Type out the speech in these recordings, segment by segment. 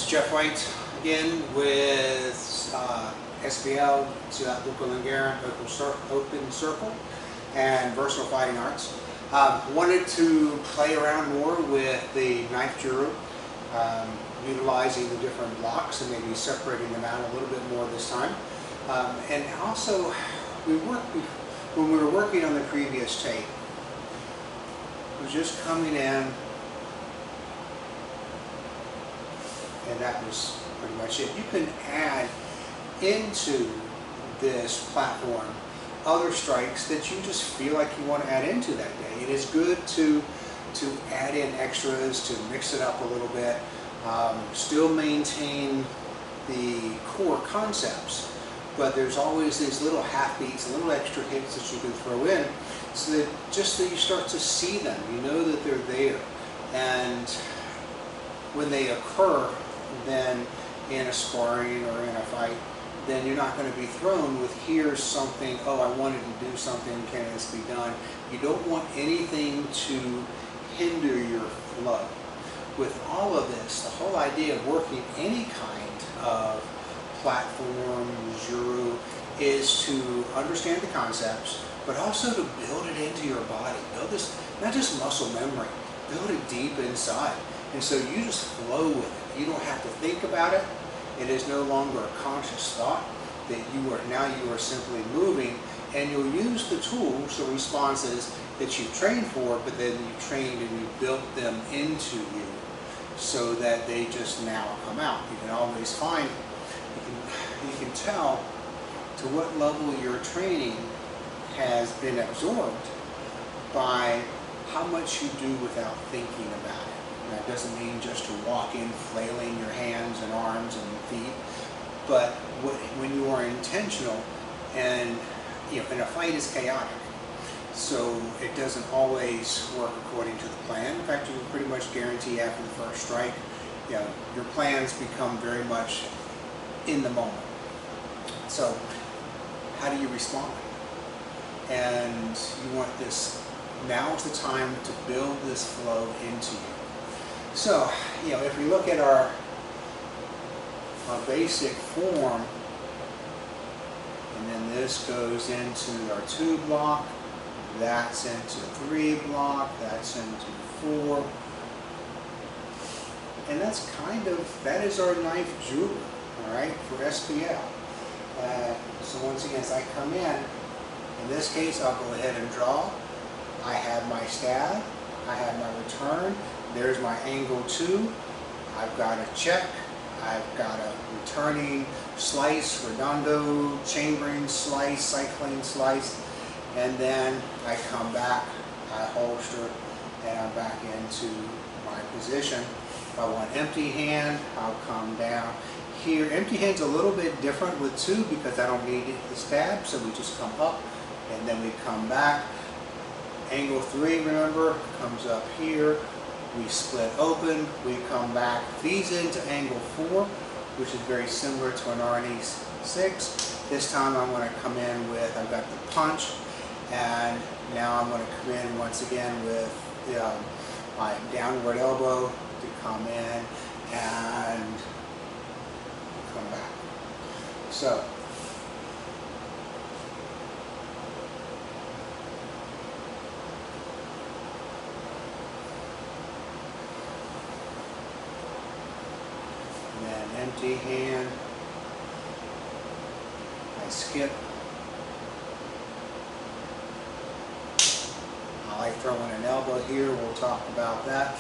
Jeff White again with SBL Silat Open Circle and VersatileFightingArts. Wanted to play around more with the knife juru, utilizing the different blocks and maybe separating them out a little bit more this time. And also, when we were working on the previous tape, it was just coming in, and that was pretty much it. You can add into this platform other strikes that you just feel like you want to add into that day. It is good to add in extras, to mix it up a little bit, still maintain the core concepts, but there's always these little half beats, little extra hits that you can throw in, so that just so you start to see them, you know that they're there, and when they occur, then in a sparring or in a fight, then you're not going to be thrown with, here's something, oh, I wanted to do something, can this be done? You don't want anything to hinder your flow. With all of this, the whole idea of working any kind of platform, juru, is to understand the concepts, but also to build it into your body. Build this, not just muscle memory, build it deep inside. And so you just flow with it. You don't have to think about it. It is no longer a conscious thought, that you are simply moving, and you'll use the tools or responses that you've trained for, but then you trained and you built them into you so that they just now come out. You can always find, you can tell to what level your training has been absorbed by how much you do without thinking about it. And that doesn't mean just to walk in flailing your hands and arms and feet, but when you are intentional, and and a fight is chaotic, so it doesn't always work according to the plan. In fact, you can pretty much guarantee after the first strike, your plans become very much in the moment. So how do you respond? And you want this, now is the time to build this flow into you. So, if we look at our basic form, and then this goes into our 2 block, that's into 3 block, that's into 4, and that's that is our knife juru, all right, for SBL. So once again, as I come in this case, I'll go ahead and draw. I have my stab, I have my return, there's my angle 2, I've got a check, I've got a returning slice, redondo, chambering slice, cycling slice, and then I come back, I holster, and I'm back into my position. If I want empty hand, I'll come down here. Empty hand's a little bit different with 2 because I don't need the stab, so we just come up, and then we come back. Angle 3, remember, comes up here. We split open, we come back, feeds into angle 4, which is very similar to an RNE6. This time I'm going to come in with, I've got the punch, and now I'm going to come in once again with my downward elbow to come in and come back. So, empty hand, I skip, I like throwing an elbow here, we'll talk about that,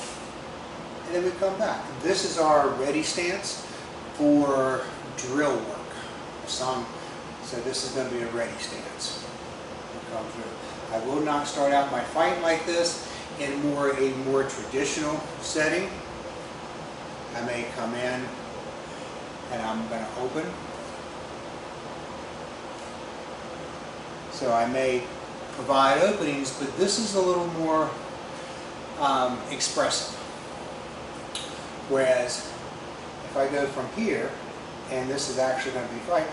and then we come back. This is our ready stance for drill work. So this is going to be a ready stance. We'll come through. I will not start out my fight like this in a more traditional setting. I may come in and I'm going to open. So I may provide openings, but this is a little more expressive. Whereas if I go from here, and this is actually going to be fight,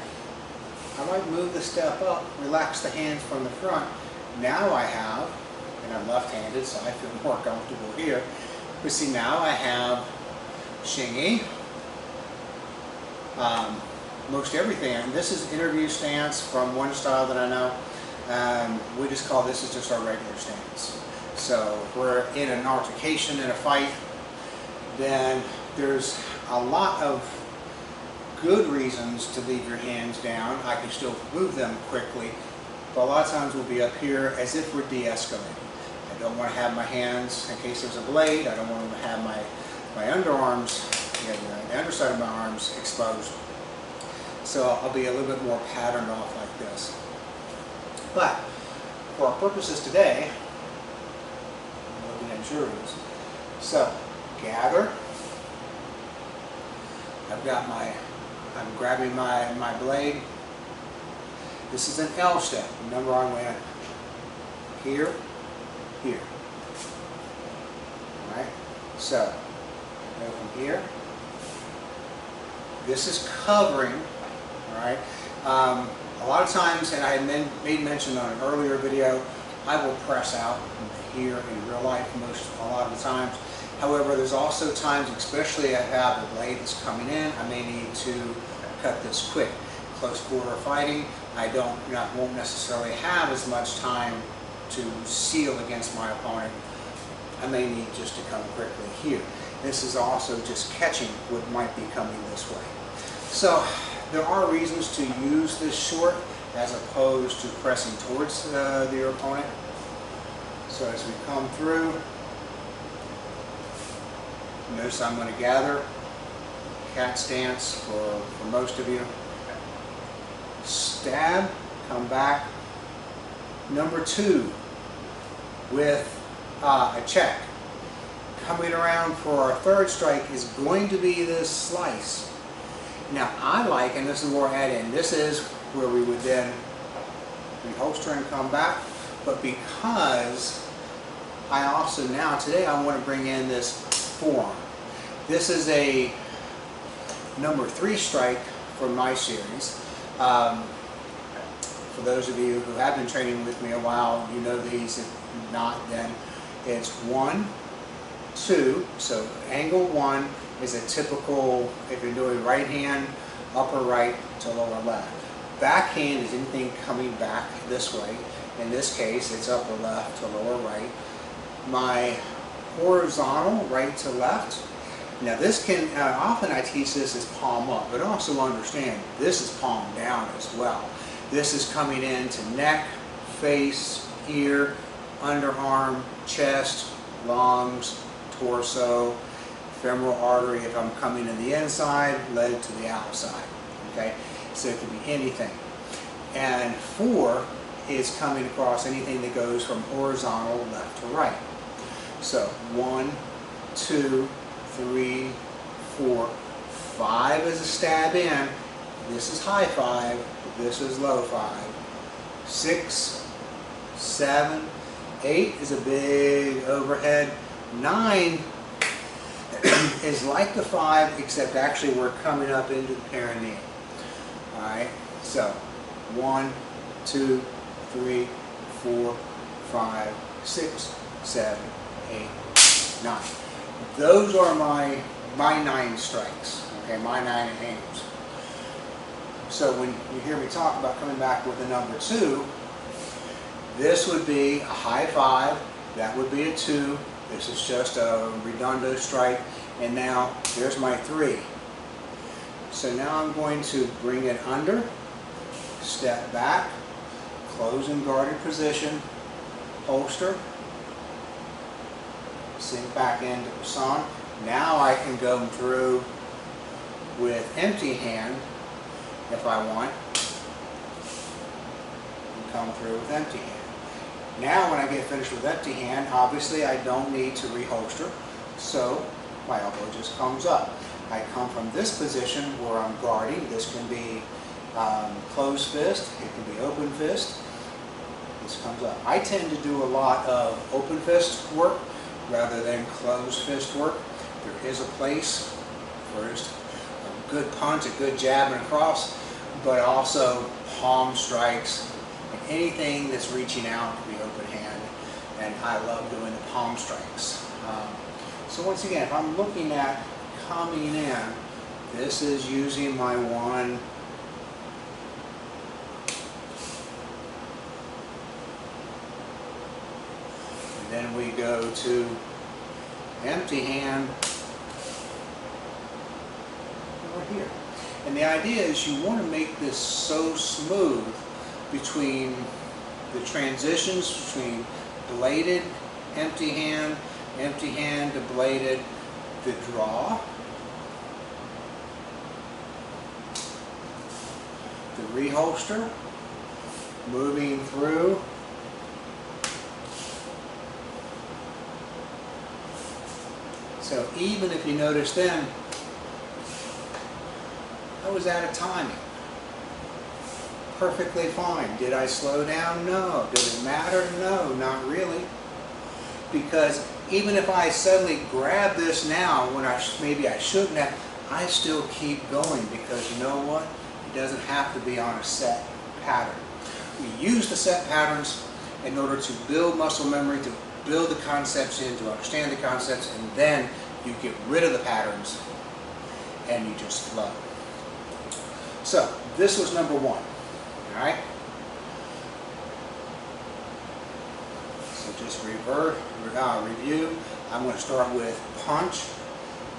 I might move the step up, relax the hands from the front. Now I have, and I'm left-handed, so I feel more comfortable here, but see, now I have Shingi, most everything. And this is interview stance from one style that I know. We just call this is just our regular stance. So if we're in an altercation in a fight, then there's a lot of good reasons to leave your hands down. I can still move them quickly, but a lot of times we'll be up here as if we're de-escalating. I don't want to have my hands, in case there's a blade, I don't want to have my underarms, the underside of my arms exposed. So I'll be a little bit more patterned off like this. But for our purposes today, I'm looking at jurus. So gather. I'm grabbing my blade. This is an L step. Remember, I went here, here. All right. So go from here. This is covering. All right. A lot of times, and I made mention on an earlier video, I will press out here in real life a lot of the times. However, there's also times, especially if I have the blade that's coming in, I may need to cut this quick. Close quarter fighting, I won't necessarily have as much time to seal against my opponent. I may need just to come quickly here. This is also just catching what might be coming this way. So there are reasons to use this short as opposed to pressing towards your opponent. So as we come through, notice I'm going to gather, cat stance for most of you. Stab, come back. Number 2 with a check. Coming around for our third strike is going to be this slice. Now I like, and this is where I add in, this is where we would then reholster and come back, but because I also today I want to bring in this forearm. This is a number 3 strike from my series. For those of you who have been training with me a while, you know these. If not, then it's 1, 2. So angle 1 is a typical, if you're doing right hand, upper right to lower left. Backhand is anything coming back this way. In this case, it's upper left to lower right. My horizontal, right to left. Now this can, often I teach this as palm up, but also understand this is palm down as well. This is coming into neck, face, ear, underarm, chest, lungs, torso, femoral artery if I'm coming in the inside, led to the outside. Okay, so it could be anything. And 4 is coming across anything that goes from horizontal left to right. So 1, 2, 3, 4, 5 is a stab in. This is high 5. This is low 5. 6, 7, 8 is a big overhead. 9 is like the 5, except actually we're coming up into the perineum. Alright, so 1, 2, 3, 4, 5, 6, 7, 8, 9. Those are my 9 strikes, okay, my 9 angles. So when you hear me talk about coming back with a number 2, this would be a high 5, that would be a 2, this is just a redondo strike, and now there's my 3. So now I'm going to bring it under, step back, close in guarded position, holster, sink back into Prasan. Now I can go through with empty hand if I want, and come through with empty hand. Now when I get finished with empty hand, obviously I don't need to reholster, so my elbow just comes up. I come from this position where I'm guarding. This can be closed fist, it can be open fist. This comes up. I tend to do a lot of open fist work rather than closed fist work. There is a place for just a good punch, a good jab and a cross, but also palm strikes and anything that's reaching out to be open hand, and I love doing the palm strikes. So once again, if I'm looking at coming in, This is using my one. And then we go to empty hand over here. And the idea is you want to make this so smooth between the transitions between bladed, empty hand to bladed, the draw, the reholster, moving through, so even if you notice then, I was out of timing. Perfectly fine. Did I slow down? No. Did it matter? No, not really. Because even if I suddenly grab this now when maybe I shouldn't have, I still keep going because you know what? It doesn't have to be on a set pattern. We use the set patterns in order to build muscle memory, to build the concepts in, to understand the concepts, and then you get rid of the patterns and you just flow. So this was number one. All right. So just review. I'm going to start with punch,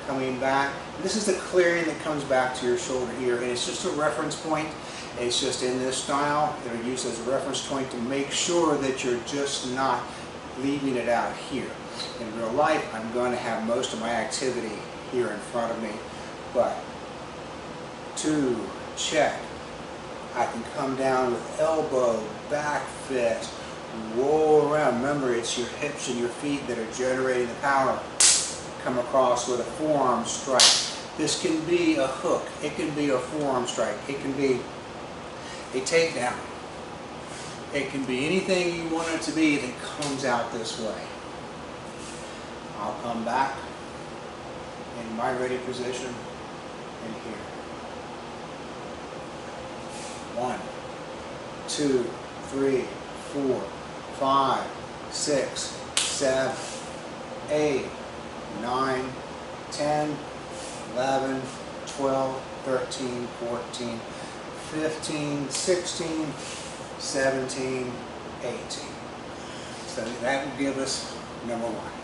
coming back. This is the clearing that comes back to your shoulder here, and it's just a reference point. It's just in this style. It'll use as a reference point to make sure that you're just not leaving it out here. In real life, I'm going to have most of my activity here in front of me, but two, check. I can come down with elbow, back fist, roll around. Remember, it's your hips and your feet that are generating the power. Come across with a forearm strike. This can be a hook. It can be a forearm strike. It can be a takedown. It can be anything you want it to be that comes out this way. I'll come back in my ready position in here. 1, 2, 3, 4, 5, 6, 7, 8, 9, 10, 11, 12, 13, 14, 15, 16, 17, 18. So that will give us number one.